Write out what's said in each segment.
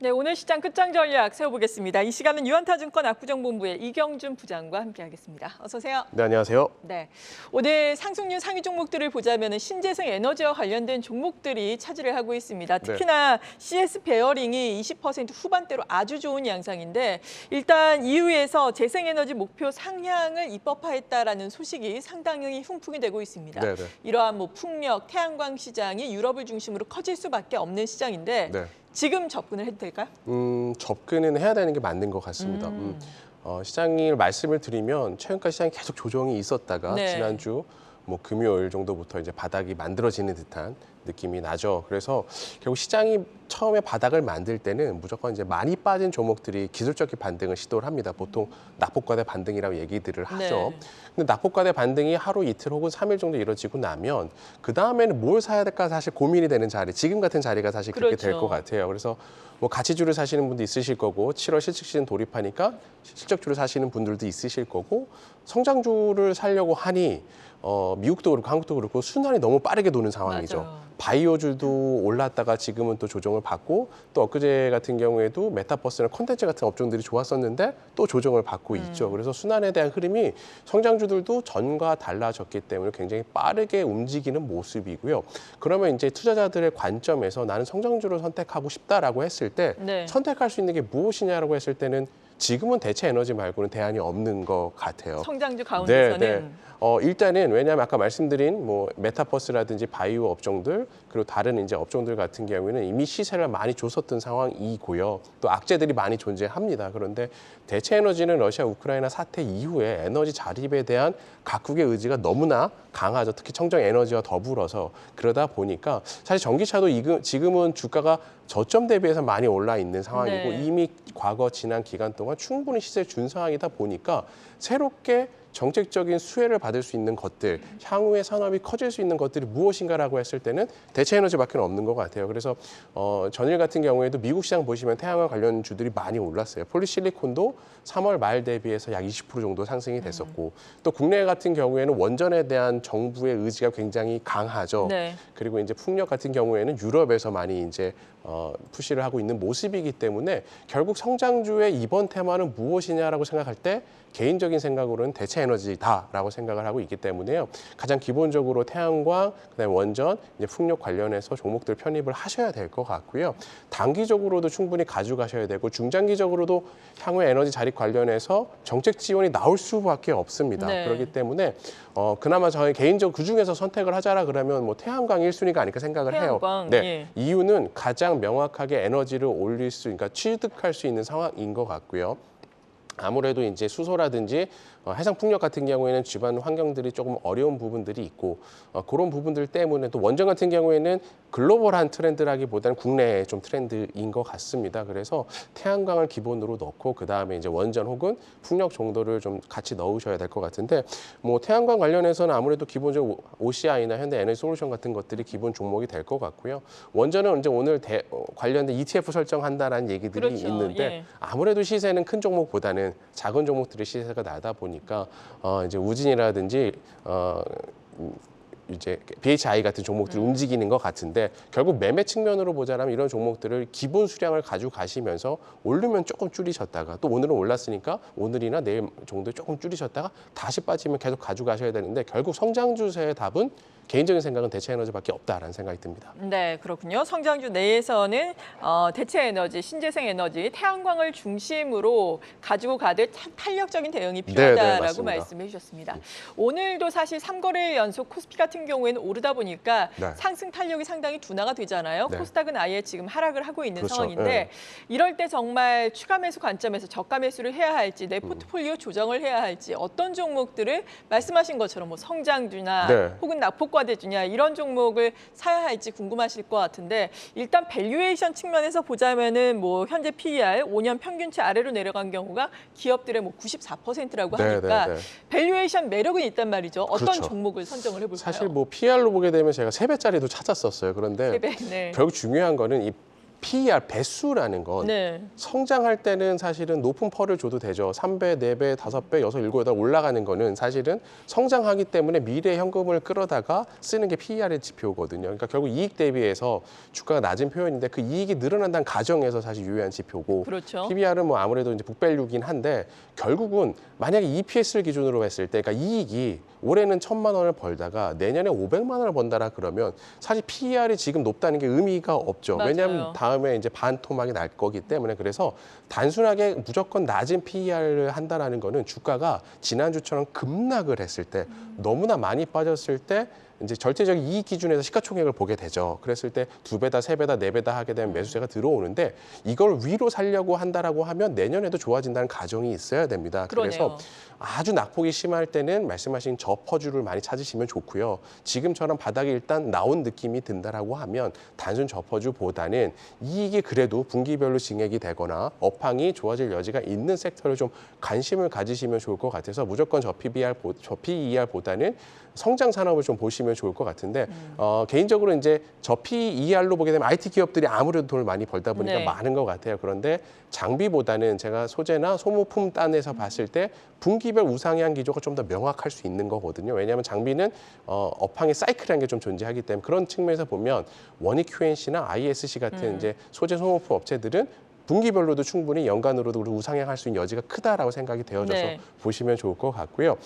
네, 오늘 시장 끝장 전략 세워보겠습니다. 이 시간은 유한타증권 압구정본부의 이경준 부장과 함께하겠습니다. 어서 오세요. 네, 안녕하세요. 네, 오늘 상승률 상위 종목들을 보자면 신재생 에너지와 관련된 종목들이 차지를 하고 있습니다. 특히나 CS 베어링이 20% 후반대로 아주 좋은 양상인데 일단 EU에서 재생에너지 목표 상향을 입법화했다라는 소식이 상당히 훈풍이 되고 있습니다. 네네. 이러한 풍력, 태양광 시장이 유럽을 중심으로 커질 수밖에 없는 시장인데 네. 지금 접근을 해도 될까요? 접근은 해야 되는 게 맞는 것 같습니다. 시장을 말씀을 드리면 최근까지 시장이 계속 조정이 있었다가 네. 지난주 금요일 정도부터 이제 바닥이 만들어지는 듯한 느낌이 나죠. 그래서 결국 시장이 처음에 바닥을 만들 때는 무조건 이제 많이 빠진 종목들이 기술적인 반등을 시도를 합니다. 보통 낙폭과대 반등이라고 얘기들을 하죠. 네. 근데 낙폭과대 반등이 하루 이틀 혹은 3일 정도 이루어지고 나면 그 다음에는 뭘 사야 될까 사실 고민이 되는 자리, 지금 같은 자리가 사실 그렇게 될 것 같아요. 그래서 가치주를 사시는 분도 있으실 거고 7월 실적 시즌 돌입하니까 실적주를 사시는 분들도 있으실 거고 성장주를 사려고 하니 미국도 그렇고 한국도 그렇고 순환이 너무 빠르게 도는 상황이죠. 맞아요. 바이오주도 올랐다가 지금은 또 조정을 받고 또 엊그제 같은 경우에도 메타버스나 콘텐츠 같은 업종들이 좋았었는데 또 조정을 받고 있죠. 그래서 순환에 대한 흐름이 성장주들도 전과 달라졌기 때문에 굉장히 빠르게 움직이는 모습이고요. 그러면 이제 투자자들의 관점에서 나는 성장주를 선택하고 싶다라고 했을 때 네. 선택할 수 있는 게 무엇이냐라고 했을 때는 지금은 대체 에너지 말고는 대안이 없는 것 같아요. 성장주 가운데서는 네. 일단은 왜냐하면 아까 말씀드린 메타버스라든지 바이오 업종들 그리고 다른 이제 업종들 같은 경우에는 이미 시세를 많이 줬었던 상황이고요. 또 악재들이 많이 존재합니다. 그런데 대체 에너지는 러시아 우크라이나 사태 이후에 에너지 자립에 대한 각국의 의지가 너무나 강하죠. 특히 청정 에너지와 더불어서 그러다 보니까 사실 전기차도 지금은 주가가 저점 대비해서 많이 올라 있는 상황이고 네. 이미 과거 지난 기간 동안 충분히 시세를 준 상황이다 보니까 새롭게 정책적인 수혜를 받을 수 있는 것들, 향후에 산업이 커질 수 있는 것들이 무엇인가라고 했을 때는 대체 에너지밖에 없는 것 같아요. 그래서 전일 같은 경우에도 미국 시장 보시면 태양광 관련 주들이 많이 올랐어요. 폴리실리콘도 3월 말 대비해서 약 20% 정도 상승이 됐었고 또 국내 같은 경우에는 원전에 대한 정부의 의지가 굉장히 강하죠. 네. 그리고 이제 풍력 같은 경우에는 유럽에서 많이 이제 푸시를 하고 있는 모습이기 때문에 결국 성장주의 이번 테마는 무엇이냐라고 생각할 때 개인적인 생각으로는 대체 에너지다라고 생각을 하고 있기 때문에요. 가장 기본적으로 태양광, 그다음에 원전, 이제 풍력 관련해서 종목들 편입을 하셔야 될 것 같고요. 단기적으로도 충분히 가져가셔야 되고 중장기적으로도 향후 에너지 자립 관련해서 정책 지원이 나올 수밖에 없습니다. 네. 그렇기 때문에 그나마 저희 개인적으로 그중에서 선택을 하자라 그러면 태양광 1순위가 아닐까 생각을 태양광, 해요. 네. 예. 이유는 가장 명확하게 에너지를 올릴 그러니까 취득할 수 있는 상황인 것 같고요. 아무래도 이제 수소라든지 해상 풍력 같은 경우에는 주변 환경들이 조금 어려운 부분들이 있고 그런 부분들 때문에 또 원전 같은 경우에는 글로벌한 트렌드라기보다는 국내의 좀 트렌드인 것 같습니다. 그래서 태양광을 기본으로 넣고 그 다음에 이제 원전 혹은 풍력 정도를 좀 같이 넣으셔야 될 것 같은데 태양광 관련해서는 아무래도 기본적으로 OCI나 현대에너지솔루션 같은 것들이 기본 종목이 될 것 같고요. 원전은 이제 오늘 관련된 ETF 설정한다라는 얘기들이 그렇죠. 있는데 예. 아무래도 시세는 큰 종목보다는 작은 종목들의 시세가 나다 보니까 이제 우진이라든지 이제 BHI 같은 종목들이 움직이는 것 같은데 결국 매매 측면으로 보자면 이런 종목들을 기본 수량을 가지고 가시면서 오르면 조금 줄이셨다가 또 오늘은 올랐으니까 오늘이나 내일 정도에 조금 줄이셨다가 다시 빠지면 계속 가져가셔야 되는데 결국 성장주세의 답은 개인적인 생각은 대체 에너지밖에 없다라는 생각이 듭니다. 네, 그렇군요. 성장주 내에서는 대체 에너지, 신재생 에너지, 태양광을 중심으로 가지고 가듯 탄력적인 대응이 필요하다라고 맞습니다. 말씀해 주셨습니다. 오늘도 사실 3거래일 연속 코스피 같은 경우에는 오르다 보니까 네. 상승 탄력이 상당히 둔화가 되잖아요. 네. 코스닥은 아예 지금 하락을 하고 있는 그렇죠. 상황인데 네. 이럴 때 정말 추가 매수 관점에서 저가 매수를 해야 할지 내 포트폴리오 조정을 해야 할지 어떤 종목들을 말씀하신 것처럼 성장주나 네. 혹은 낙폭과대주냐 이런 종목을 사야 할지 궁금하실 것 같은데 일단 밸류에이션 측면에서 보자면은 현재 PER 5년 평균치 아래로 내려간 경우가 기업들의 94%라고 하니까 밸류에이션 매력은 있단 말이죠. 어떤 그렇죠. 종목을 선정을 해볼까요? 사실 PR로 보게 되면 제가 3배짜리도 찾았었어요. 그런데 네. 결국 중요한 거는 이 PER 배수라는 건 네. 성장할 때는 사실은 높은 펄을 줘도 되죠. 3배, 4배, 5배, 6, 7, 8 올라가는 거는 사실은 성장하기 때문에 미래 현금을 끌어다가 쓰는 게 PER의 지표거든요. 그러니까 결국 이익 대비해서 주가가 낮은 표현인데 그 이익이 늘어난다는 가정에서 사실 유효한 지표고 그렇죠. PBR은 뭐 아무래도 이제 북밸류긴 한데 결국은 만약에 EPS를 기준으로 했을 때 그러니까 이익이 올해는 1,000만 원을 벌다가 내년에 500만 원을 번다라 그러면 사실 PER이 지금 높다는 게 의미가 없죠. 맞아요. 왜냐하면 다음에 이제 반토막이 날 거기 때문에 그래서 단순하게 무조건 낮은 PER을 한다라는 거는 주가가 지난주처럼 급락을 했을 때 너무나 많이 빠졌을 때 이제 절대적인 이익 기준에서 시가총액을 보게 되죠. 그랬을 때 2배다, 3배다, 4배다 하게 되면 매수세가 들어오는데 이걸 위로 살려고 한다라고 하면 내년에도 좋아진다는 가정이 있어야 됩니다. 그러네요. 그래서 아주 낙폭이 심할 때는 말씀하신 저퍼주를 많이 찾으시면 좋고요. 지금처럼 바닥이 일단 나온 느낌이 든다라고 하면 단순 저퍼주보다는 이익이 그래도 분기별로 증액이 되거나 업황이 좋아질 여지가 있는 섹터를 좀 관심을 가지시면 좋을 것 같아서 무조건 저 PER보다는 성장 산업을 좀 보시면 좋을 것 같은데 개인적으로 이제 저 PER로 보게 되면 IT 기업들이 아무래도 돈을 많이 벌다 보니까 네. 많은 것 같아요. 그런데 장비보다는 제가 소재나 소모품 단에서 봤을 때 분기별 우상향 기조가 좀 더 명확할 수 있는 거거든요. 왜냐하면 장비는 업황의 사이클이라는 게 좀 존재하기 때문에 그런 측면에서 보면 원익 QNC나 ISC 같은 이제 소재 소모품 업체들은 분기별로도 충분히 연간으로도 우상향할 수 있는 여지가 크다라고 생각이 되어져서 네. 보시면 좋을 것 같고요.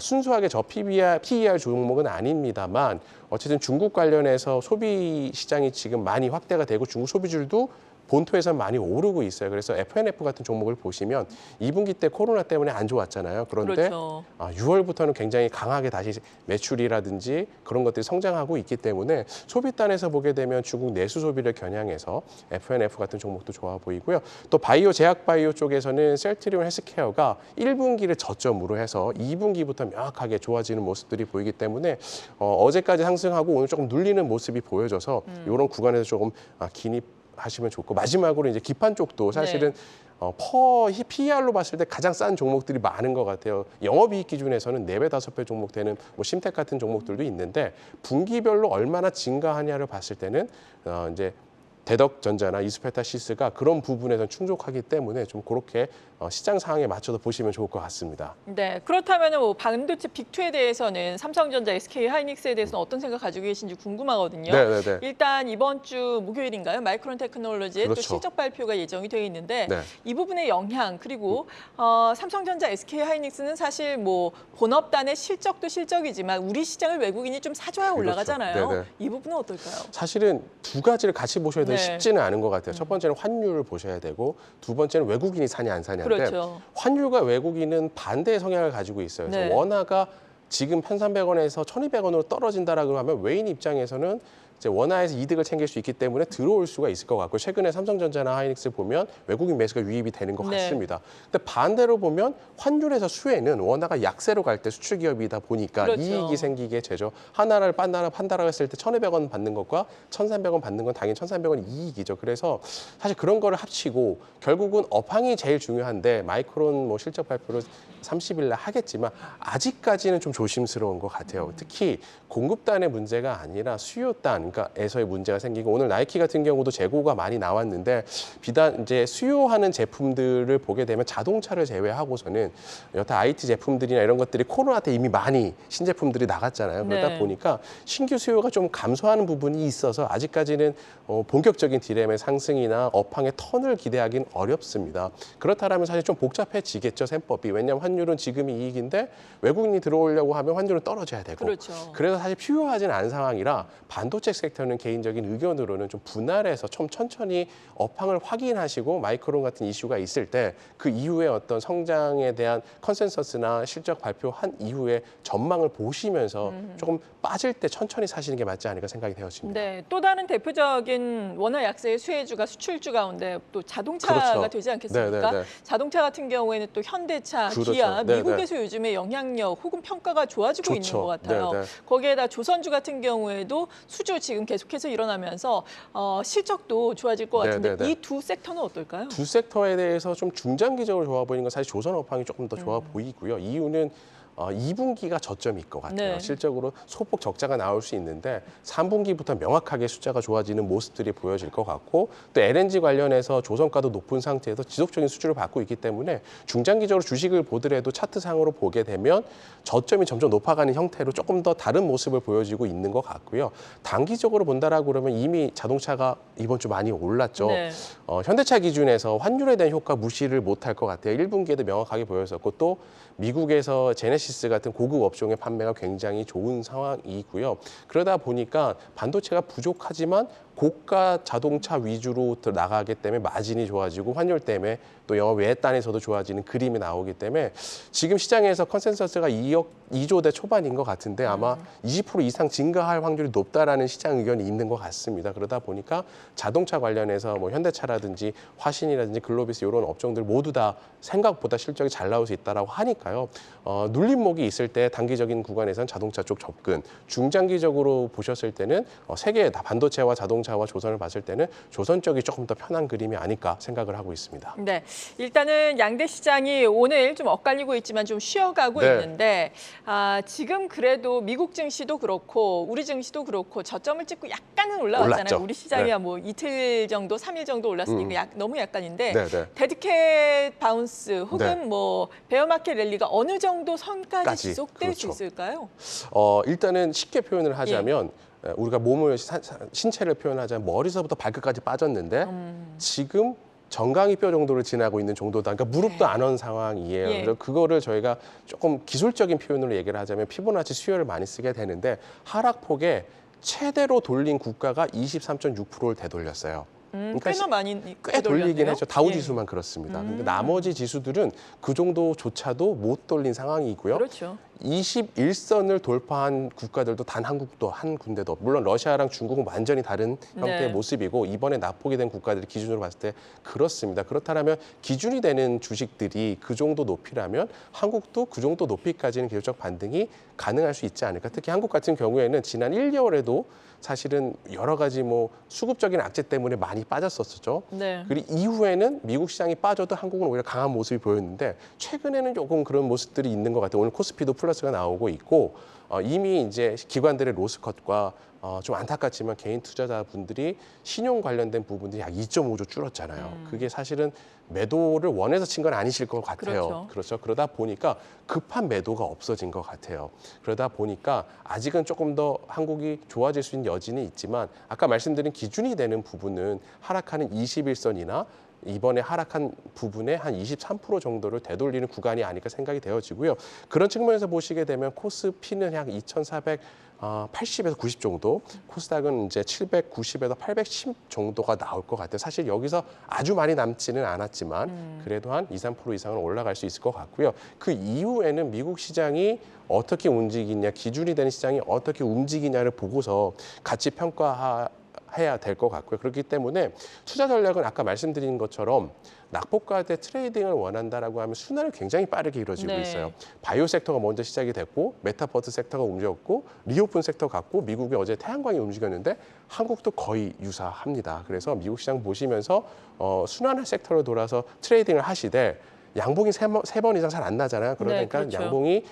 순수하게 저 PER 종목은 아닙니다만 어쨌든 중국 관련해서 소비 시장이 지금 많이 확대가 되고 중국 소비줄도 본토에서 많이 오르고 있어요. 그래서 FNF 같은 종목을 보시면 2분기 때 코로나 때문에 안 좋았잖아요. 그런데 그렇죠. 6월부터는 굉장히 강하게 다시 매출이라든지 그런 것들이 성장하고 있기 때문에 소비단에서 보게 되면 중국 내수 소비를 겨냥해서 FNF 같은 종목도 좋아 보이고요. 또 바이오 제약 바이오 쪽에서는 셀트리온 헬스케어가 1분기를 저점으로 해서 2분기부터 명확하게 좋아지는 모습들이 보이기 때문에 어제까지 상승하고 오늘 조금 눌리는 모습이 보여져서 이런 구간에서 조금 기입하시면 좋고 마지막으로 이제 기판 쪽도 사실은 PER로 봤을 때 가장 싼 종목들이 많은 것 같아요. 영업이익 기준에서는 4배, 5배 종목 되는 뭐 심텍 같은 종목들도 있는데 분기별로 얼마나 증가하냐를 봤을 때는 이제 대덕전자나 이스페타시스가 그런 부분에서 충족하기 때문에 좀 그렇게 시장 상황에 맞춰서 보시면 좋을 것 같습니다. 네, 그렇다면 뭐 반도체 빅2에 대해서는 삼성전자, SK 하이닉스에 대해서는 어떤 생각 가지고 계신지 궁금하거든요. 네. 일단 이번 주 목요일인가요? 마이크론 테크놀로지의 그렇죠. 또 실적 발표가 예정이 되어 있는데 네. 이 부분의 영향 그리고 삼성전자, SK 하이닉스는 사실 뭐 본업단의 실적도 실적이지만 우리 시장을 외국인이 좀 사줘야 그렇죠. 올라가잖아요. 네네. 이 부분은 어떨까요? 사실은 두 가지를 같이 보셔야 돼요. 네. 쉽지는 않은 것 같아요. 첫 번째는 환율을 보셔야 되고 두 번째는 외국인이 사냐 안 사냐인데 그렇죠. 환율과 외국인은 반대의 성향을 가지고 있어요. 그래서 네. 원화가 지금 1,300원에서 1,200원으로 떨어진다라고 하면 외인 입장에서는 이제 원화에서 이득을 챙길 수 있기 때문에 들어올 수가 있을 것 같고 최근에 삼성전자나 하이닉스 보면 외국인 매수가 유입이 되는 것 네. 같습니다. 근데 반대로 보면 환율에서 수혜는 원화가 약세로 갈 때 수출 기업이다 보니까 그렇죠. 이익이 생기게 되죠. 하나를 판다라고 했을 때 1,200원 받는 것과 1,300원 받는 건 당연히 1,300원이 이익이죠. 그래서 사실 그런 거를 합치고 결국은 업황이 제일 중요한데 마이크론 뭐 실적 발표를 30일 날 하겠지만 아직까지는 좀 조심스러운 것 같아요. 특히 공급단의 문제가 아니라 수요단 그러니까에서의 문제가 생기고 오늘 나이키 같은 경우도 재고가 많이 나왔는데 비단 이제 수요하는 제품들을 보게 되면 자동차를 제외하고서는 여타 IT 제품들이나 이런 것들이 코로나 때 이미 많이 신제품들이 나갔잖아요. 그러다 네. 보니까 신규 수요가 좀 감소하는 부분이 있어서 아직까지는 본격적인 디램의 상승이나 업황의 턴을 기대하기는 어렵습니다. 그렇다면 사실 좀 복잡해지겠죠, 셈법이. 왜냐하면 환율은 지금이 이익인데 외국인이 들어오려고 하면 환율은 떨어져야 되고. 그렇죠. 그래서 사실 필요하진 않은 상황이라 반도체 섹터는 개인적인 의견으로는 좀 분할해서 좀 천천히 업황을 확인하시고 마이크론 같은 이슈가 있을 때 그 이후에 어떤 성장에 대한 컨센서스나 실적 발표한 이후에 전망을 보시면서 조금 빠질 때 천천히 사시는 게 맞지 않을까 생각이 되어집니다. 네, 또 다른 대표적인 원화 약세의 수혜주가 수출주 가운데 또 자동차가 그렇죠. 되지 않겠습니까? 네네네. 자동차 같은 경우에는 또 현대차, 그렇죠. 기아, 네네. 미국에서 요즘에 영향력 혹은 평가가 좋아지고 있는 좋죠. 것 같아요. 네네. 거기에다 조선주 같은 경우에도 수주 지금 계속해서 일어나면서 실적도 좋아질 것 같은데 네네네. 이 두 섹터는 어떨까요? 두 섹터에 대해서 좀 중장기적으로 좋아 보이는 건 사실 조선 업황이 조금 더 좋아 보이고요. 이유는 2분기가 저점일 것 같아요. 네. 실적으로 소폭 적자가 나올 수 있는데 3분기부터 명확하게 숫자가 좋아지는 모습들이 보여질 것 같고 또 LNG 관련해서 조선가도 높은 상태에서 지속적인 수주를 받고 있기 때문에 중장기적으로 주식을 보더라도 차트상으로 보게 되면 저점이 점점 높아가는 형태로 조금 더 다른 모습을 보여지고 있는 것 같고요. 단기적으로 본다라고 그러면 이미 자동차가 이번 주 많이 올랐죠. 네. 현대차 기준에서 환율에 대한 효과 무시를 못할 것 같아요. 1분기에도 명확하게 보였었고 또 미국에서 제네시스 같은 고급 업종의 판매가 굉장히 좋은 상황이고요. 그러다 보니까 반도체가 부족하지만 고가 자동차 위주로 나가기 때문에 마진이 좋아지고 환율 때문에 또 영업 외단에서도 좋아지는 그림이 나오기 때문에 지금 시장에서 컨센서스가 2조대 초반인 것 같은데 아마 20% 이상 증가할 확률이 높다라는 시장 의견이 있는 것 같습니다. 그러다 보니까 자동차 관련해서 뭐 현대차라든지 화신이라든지 글로비스 이런 업종들 모두 다 생각보다 실적이 잘 나올 수 있다라고 하니까요. 눌림목이 있을 때 단기적인 구간에서는 자동차 쪽 접근, 중장기적으로 보셨을 때는 세계 다 반도체와 자동차와 조선을 봤을 때는 조선 쪽이 조금 더 편한 그림이 아닐까 생각을 하고 있습니다. 네, 일단은 양대 시장이 오늘 좀 엇갈리고 있지만 좀 쉬어가고 네. 있는데 지금 그래도 미국 증시도 그렇고 우리 증시도 그렇고 저점을 찍고 약간은 올라왔잖아요. 올랐죠. 우리 시장이야 네. 뭐 이틀 정도, 3일 정도 올랐으니까 너무 약간인데 네, 네. 데드캣 바운스 혹은 네. 뭐 베어마켓 랠리가 어느 정도 선까지 까지. 지속될 수 그렇죠. 있을까요? 일단은 쉽게 표현을 하자면 우리가 몸을 신체를 표현하자면 머리서부터 발끝까지 빠졌는데 지금 정강이 뼈 정도를 지나고 있는 정도다. 그러니까 무릎도 안 온 상황이에요. 예. 그래서 그거를 저희가 조금 기술적인 표현으로 얘기를 하자면 피보나치 수열을 많이 쓰게 되는데 하락폭에 최대로 돌린 국가가 23.6%를 되돌렸어요. 그러니까 꽤나 많이 꽤 돌리긴 돌렸네요. 했죠. 다우지수만 그렇습니다. 근데 나머지 지수들은 그 정도조차도 못 돌린 상황이고요. 그렇죠. 21선을 돌파한 국가들도 단 한국도 한 군데도 물론 러시아랑 중국은 완전히 다른 형태의 네. 모습이고 이번에 납폭이 된 국가들이 기준으로 봤을 때 그렇습니다. 그렇다면 기준이 되는 주식들이 그 정도 높이라면 한국도 그 정도 높이까지는 기술적 반등이 가능할 수 있지 않을까. 특히 한국 같은 경우에는 지난 1개월에도 사실은 여러 가지 뭐 수급적인 악재 때문에 많이 빠졌었죠. 네. 그리고 이후에는 미국 시장이 빠져도 한국은 오히려 강한 모습이 보였는데 최근에는 조금 그런 모습들이 있는 것 같아요. 오늘 코스피도 플러스가 나오고 있고 이미 이제 기관들의 로스컷과 좀 안타깝지만 개인 투자자분들이 신용 관련된 부분들이 약 2.5조 줄었잖아요. 그게 사실은 매도를 원해서 친 건 아니실 것 같아요. 그렇죠. 그러다 보니까 급한 매도가 없어진 것 같아요. 그러다 보니까 아직은 조금 더 한국이 좋아질 수 있는 여지는 있지만 아까 말씀드린 기준이 되는 부분은 하락하는 21선이나 이번에 하락한 부분의 한 23% 정도를 되돌리는 구간이 아닐까 생각이 되어지고요. 그런 측면에서 보시게 되면 코스피는 약 2,480에서 90 정도, 코스닥은 이제 790에서 810 정도가 나올 것 같아요. 사실 여기서 아주 많이 남지는 않았지만 그래도 한 2, 3% 이상은 올라갈 수 있을 것 같고요. 그 이후에는 미국 시장이 어떻게 움직이냐, 기준이 되는 시장이 어떻게 움직이냐를 보고서 같이 평가해야 될 것 같고요. 그렇기 때문에 투자 전략은 아까 말씀드린 것처럼 낙폭과대 트레이딩을 원한다라고 하면 순환을 굉장히 빠르게 이루어지고 네. 있어요. 바이오 섹터가 먼저 시작이 됐고 메타버스 섹터가 움직였고 리오픈 섹터 같고 미국이 어제 태양광이 움직였는데 한국도 거의 유사합니다. 그래서 미국 시장 보시면서 순환할 섹터로 돌아서 트레이딩을 하시되 양봉이 세 번 이상 잘 안 나잖아요. 그러니까 네, 그렇죠. 양봉이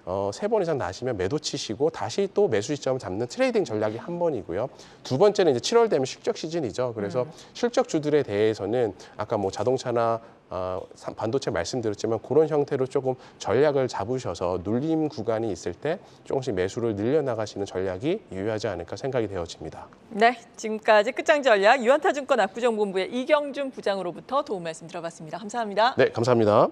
3번 이상 나시면 매도 치시고 다시 또 매수 시점을 잡는 트레이딩 전략이 한 번이고요. 두 번째는 이제 7월 되면 실적 시즌이죠. 그래서 실적주들에 대해서는 아까 뭐 자동차나 반도체 말씀드렸지만 그런 형태로 조금 전략을 잡으셔서 눌림 구간이 있을 때 조금씩 매수를 늘려나가시는 전략이 유효하지 않을까 생각이 되어집니다. 네, 지금까지 끝장 전략 유한타증권 압구정본부의 이경준 부장으로부터 도움 말씀 들어봤습니다. 감사합니다. 네, 감사합니다.